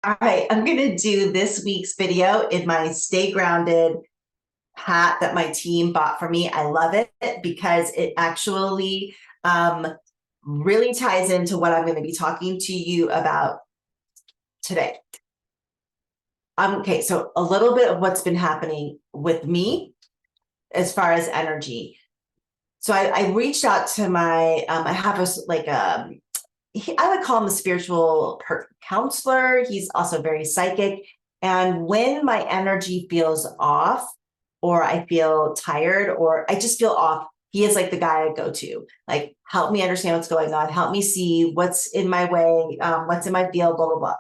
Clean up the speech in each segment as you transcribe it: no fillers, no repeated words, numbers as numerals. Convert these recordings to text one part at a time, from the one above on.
All right, I'm going to do this week's video in my Stay Grounded hat that my team bought for me. I love it because it actually really ties into what I'm going to be talking to you about today. Okay, so a little bit of what's been happening with me as far as energy. So I reached out to my, I have I would call him a spiritual counselor. He's also very psychic. And when my energy feels off, or I feel tired, or I just feel off, he is like the guy I go to. Like, help me understand what's going on. Help me see what's in my way, what's in my field, blah, blah,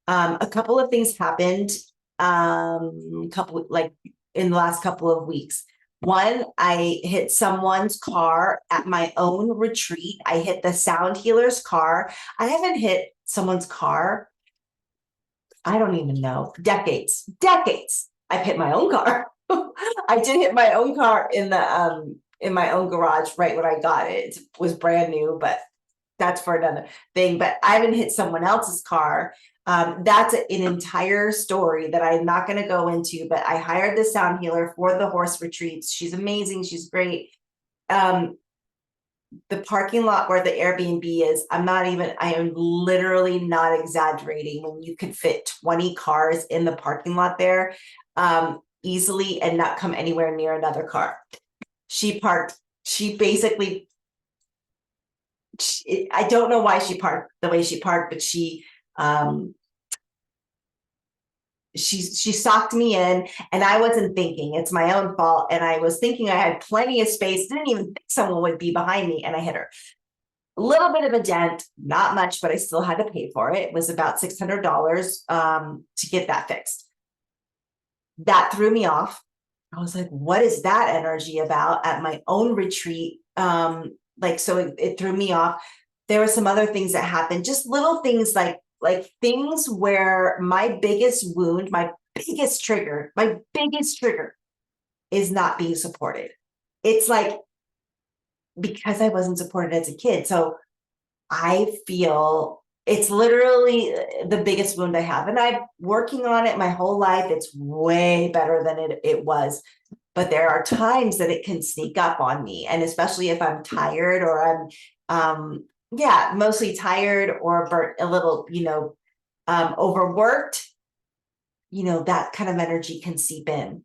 blah. A couple of things happened, couple like in the last couple of weeks. One, I hit someone's car at my own retreat. I hit the sound healer's car. I haven't hit someone's car, I don't even know, decades. I've hit my own car. I did hit my own car in my own garage right when I got it. It was brand new, but that's for another thing. But I haven't hit someone else's car. That's an entire story that I'm not going to go into, but I hired the sound healer for the horse retreats. She's amazing. She's great. The parking lot where the Airbnb is, I am literally not exaggerating. When you could fit 20 cars in the parking lot there easily and not come anywhere near another car. She basically, I don't know why she parked the way she parked, but she socked me in, and I wasn't thinking. It's my own fault. And I was thinking I had plenty of space, didn't even think someone would be behind me, and I hit her. A little bit of a dent, not much, but I still had to pay for it. It was about $600 to get that fixed. That threw me off. I was like, what is that energy about at my own retreat? So it threw me off. There were some other things that happened, just little things like things where my biggest wound, my biggest trigger is not being supported. It's like, because I wasn't supported as a kid. So I feel it's literally the biggest wound I have. And I'm working on it my whole life. It's way better than it was. But there are times that it can sneak up on me. And especially if I'm tired, or I'm mostly tired or burnt a little, overworked, that kind of energy can seep in.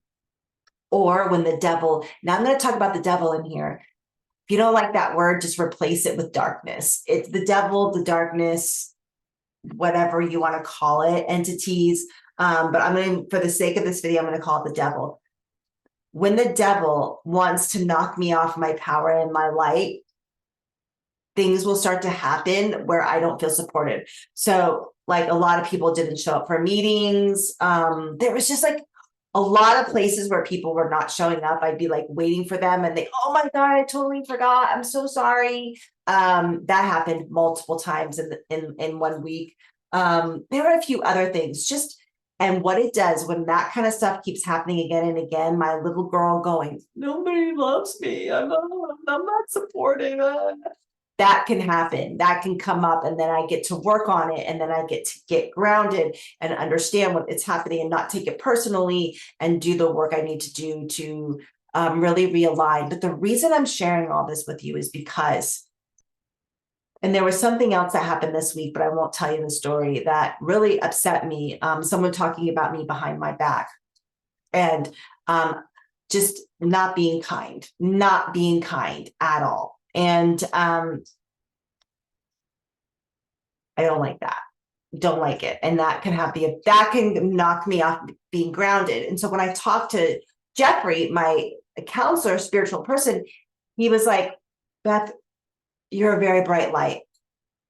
Or when the devil, now I'm going to talk about the devil in here. If you don't like that word, just replace it with darkness. It's the devil, the darkness, whatever you want to call it, entities. But I'm going to, for the sake of this video, I'm going to call it the devil. When the devil wants to knock me off my power and my light, things will start to happen where I don't feel supported. So like a lot of people didn't show up for meetings. There was just like a lot of places where people were not showing up. I'd be like waiting for them and oh my God, I totally forgot. I'm so sorry. That happened multiple times in 1 week. There were a few other things and what it does when that kind of stuff keeps happening again and again, my little girl going, nobody loves me. I'm not supporting. That can happen. That can come up, and then I get to work on it, and then I get to get grounded and understand what is happening and not take it personally and do the work I need to do to really realign. But the reason I'm sharing all this with you is because, and there was something else that happened this week, but I won't tell you the story, that really upset me. Someone talking about me behind my back and just not being kind at all. And I don't like that. Don't like it. And that can knock me off being grounded. And so when I talked to Jeffrey, my counselor, spiritual person, he was like, Beth, you're a very bright light.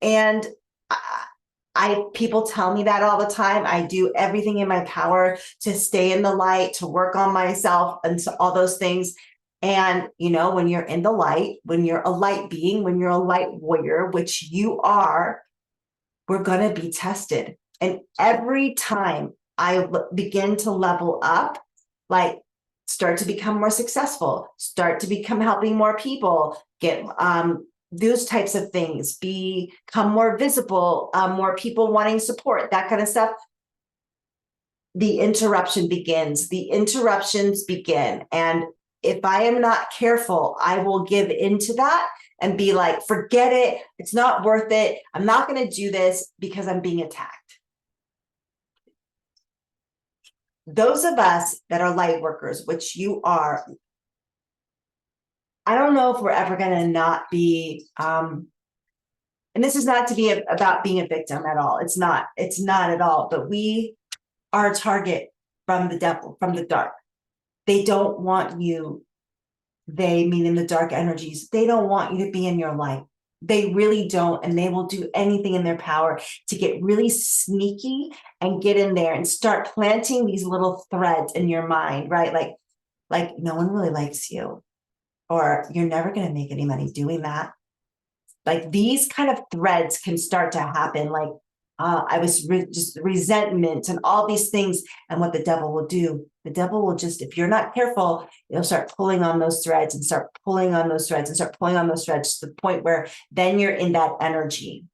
And people tell me that all the time. I do everything in my power to stay in the light, to work on myself, and so all those things. And, when you're in the light, when you're a light being, when you're a light warrior, which you are, we're going to be tested. And every time I begin to level up, like start to become more successful, start to become helping more people, get those types of things, become more visible, more people wanting support, that kind of stuff. the interruption begins. The interruptions begin. And if I am not careful, I will give into that and be like, forget it. It's not worth it. I'm not going to do this because I'm being attacked. Those of us that are light workers, which you are, I don't know if we're ever going to not be, and this is not to be about being a victim at all. It's not at all, but we are a target from the devil, from the dark. They don't want you, they meaning the dark energies, they don't want you to be in your light. They really don't. And they will do anything in their power to get really sneaky and get in there and start planting these little threads in your mind, right? Like no one really likes you, or you're never going to make any money doing that. Like these kind of threads can start to happen. Like I was just resentment and all these things. And what the devil will do, the devil will just, if you're not careful, it'll start pulling on those threads and start pulling on those threads and start pulling on those threads to the point where then you're in that energy.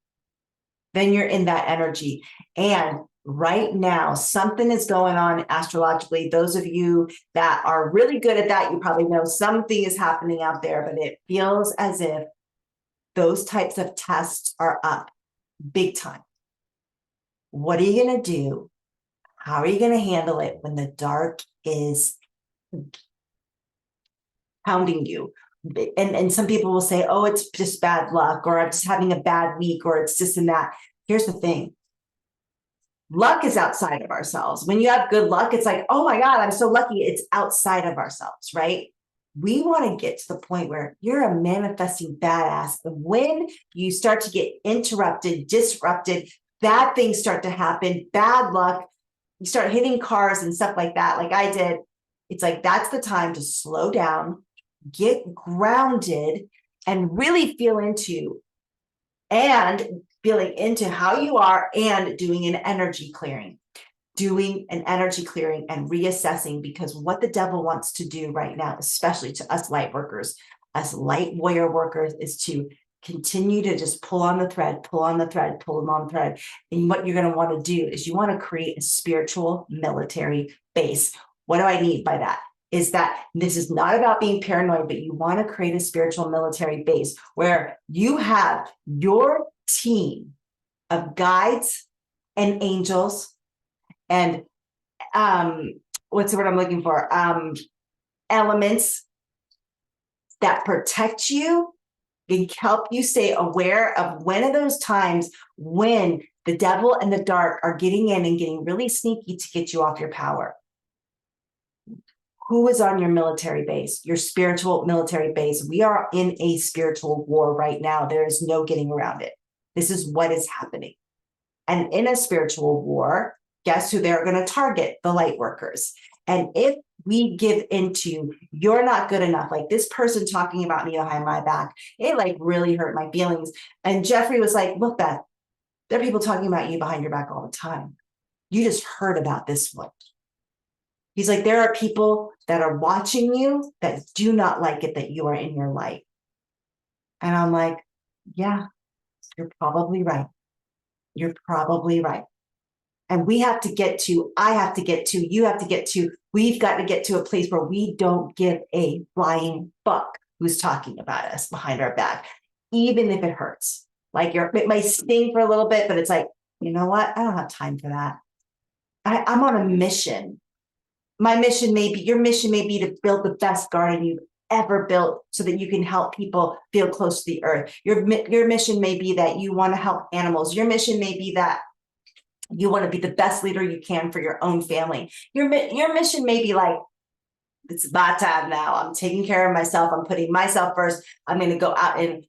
Then you're in that energy. And right now, something is going on astrologically. Those of you that are really good at that, you probably know something is happening out there, but it feels as if those types of tests are up big time. What are you going to do? How are you going to handle it when the dark is pounding you? And some people will say, oh, it's just bad luck, or I'm just having a bad week, or it's this and that. Here's the thing. Luck is outside of ourselves. When you have good luck, it's like, oh my God, I'm so lucky. It's outside of ourselves, right? We want to get to the point where you're a manifesting badass. And when you start to get interrupted, disrupted, bad things start to happen, bad luck, you start hitting cars and stuff like that, like I did. It's like, that's the time to slow down, get grounded, and really feel into how you are and doing an energy clearing and reassessing, because what the devil wants to do right now, especially to us light workers, us light warrior workers, is to continue to just pull on the thread. And what you're going to want to do is you want to create a spiritual military base. What do I mean by that? Is that this is not about being paranoid, but you want to create a spiritual military base where you have your team of guides and angels and what's the word I'm looking for? Elements that protect you and help you stay aware of when of those times when the devil and the dark are getting in and getting really sneaky to get you off your power. Who is on your military base, your spiritual military base? We are in a spiritual war right now. There is no getting around it. This is what is happening. And in a spiritual war, guess who they're going to target? The light workers. And if we give into, you're not good enough, like this person talking about me behind my back, it like really hurt my feelings. And Jeffrey was like, look, Beth, there are people talking about you behind your back all the time. You just heard about this one. He's like, there are people that are watching you that do not like it that you are in your light. And I'm like, yeah, you're probably right. You're probably right. And we have to get to, I have to get to, you have to get to, we've got to get to a place where we don't give a flying fuck who's talking about us behind our back, even if it hurts. Like it might sting for a little bit, but it's like, you know what? I don't have time for that. I'm on a mission. My mission may be, your mission may be to build the best garden you've ever built so that you can help people feel close to the earth. Your mission may be that you want to help animals. Your mission may be that you want to be the best leader you can for your own family. Your mission may be like, it's my time now. I'm taking care of myself. I'm putting myself first. I'm going to go out and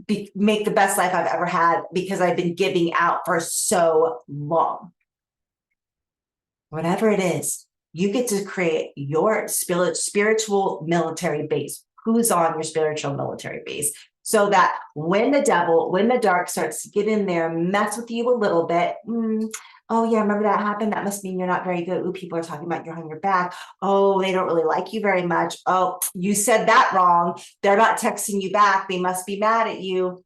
make the best life I've ever had because I've been giving out for so long. Whatever it is, you get to create your spiritual military base. Who's on your spiritual military base? So that when the devil, when the dark starts to get in there, mess with you a little bit. Oh yeah, remember that happened? That must mean you're not very good. Ooh, people are talking about you on your back. Oh, they don't really like you very much. Oh, you said that wrong. They're not texting you back. They must be mad at you.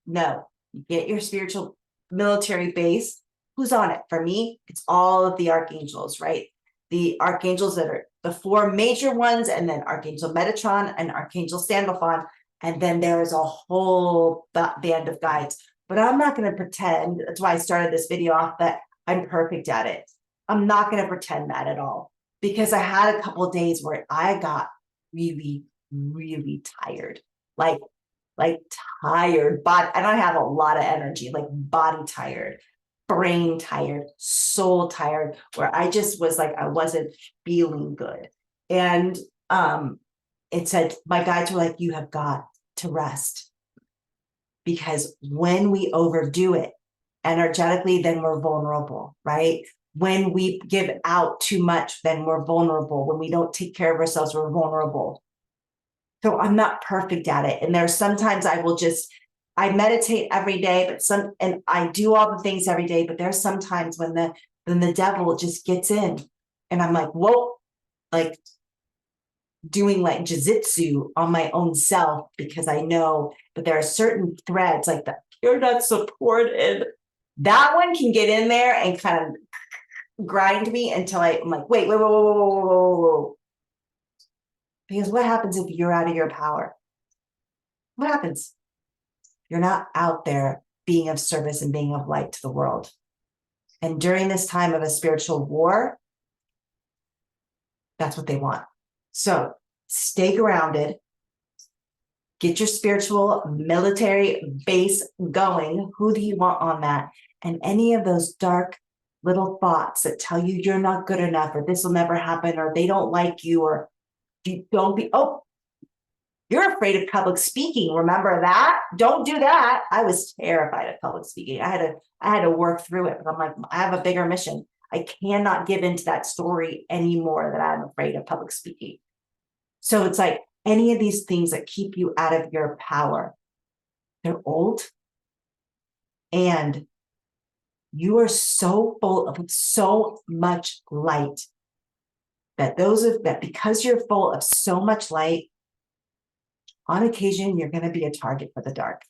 No, you get your spiritual military base who's on it? For me, it's all of the archangels, right? The archangels that are the four major ones, and then Archangel Metatron and Archangel Sandalphon. And then there is a whole band of guides. But I'm not going to pretend, that's why I started this video off, that I'm perfect at it. I'm not going to pretend that at all, because I had a couple of days where I got really, really tired, like tired, but I don't have a lot of energy, like body tired, brain tired, soul tired, where I just was like, I wasn't feeling good. And it said, my guides were like, you have got to rest, because when we overdo it energetically, then we're vulnerable, right? When we give out too much, then we're vulnerable. When we don't take care of ourselves, we're vulnerable. So I'm not perfect at it. And there's sometimes I meditate every day, and I do all the things every day, but there's sometimes when the devil just gets in and I'm like, whoa, like doing like jiu-jitsu on my own self, because I know, but there are certain threads like that. You're not supported. That one can get in there and kind of grind me until I'm like, wait, whoa. Because what happens if you're out of your power? What happens? You're not out there being of service and being of light to the world. And during this time of a spiritual war, that's what they want. So stay grounded, get your spiritual military base going. Who do you want on that? And any of those dark little thoughts that tell you you're not good enough, or this will never happen, or they don't like you, or you don't be, you're afraid of public speaking. Remember that? Don't do that. I was terrified of public speaking. I had to work through it, but I'm like, I have a bigger mission. I cannot give into that story anymore that I'm afraid of public speaking. So it's like any of these things that keep you out of your power, they're old, and you are so full of so much light that because you're full of so much light, on occasion, you're going to be a target for the dark.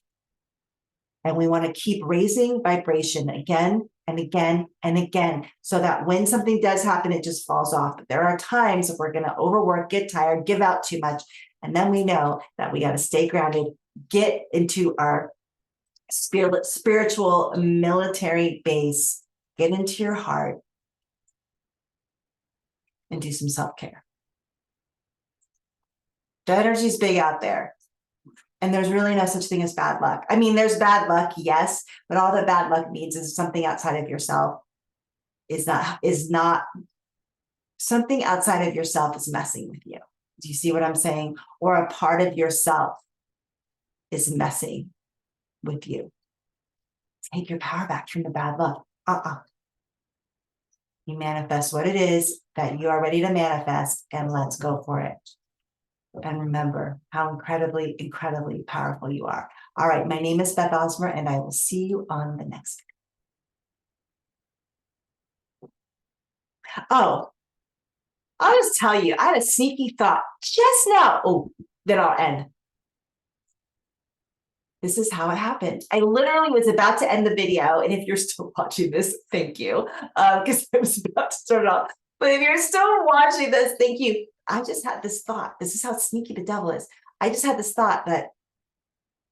And we want to keep raising vibration again and again and again, so that when something does happen, it just falls off. But there are times if we're going to overwork, get tired, give out too much. And then we know that we got to stay grounded, get into our spiritual military base, get into your heart, and do some self-care. The energy is big out there. And there's really no such thing as bad luck. I mean, there's bad luck, yes, but all that bad luck means is something outside of yourself is not something outside of yourself is messing with you. Do you see what I'm saying? Or a part of yourself is messing with you. Take your power back from the bad luck. You manifest what it is that you are ready to manifest, and let's go for it. And remember how incredibly, incredibly powerful you are. All right, my name is Beth Osmer, and I will see you on the next video. Oh, I'll just tell you, I had a sneaky thought just now. Oh, then I'll end. This is how it happened. I literally was about to end the video, and if you're still watching this, thank you, because I was about to start it off. But if you're still watching this, thank you. I just had this thought. This is how sneaky the devil is. I just had this thought that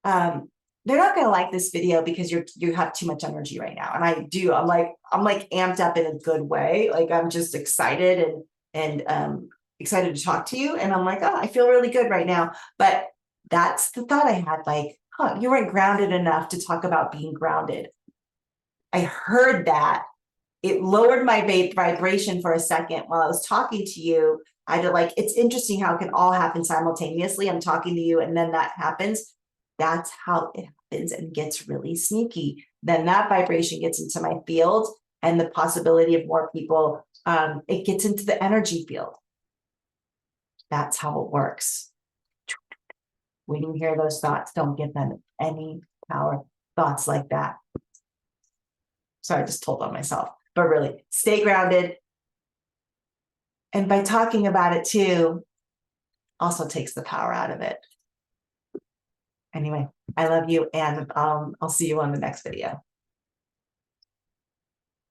they're not going to like this video because you have too much energy right now. And I do. I'm like amped up in a good way. Like I'm just excited and excited to talk to you. And I'm like, oh, I feel really good right now. But that's the thought I had. Like, you weren't grounded enough to talk about being grounded. I heard that. It lowered my vibration for a second while I was talking to you. I had to it's interesting how it can all happen simultaneously. I'm talking to you and then that happens. That's how it happens and gets really sneaky. Then that vibration gets into my field and the possibility of more people, it gets into the energy field. That's how it works. When you hear those thoughts, don't give them any power. Thoughts like that. Sorry, I just told on myself. But really, stay grounded. And by talking about it too, also takes the power out of it. Anyway, I love you, and I'll see you on the next video.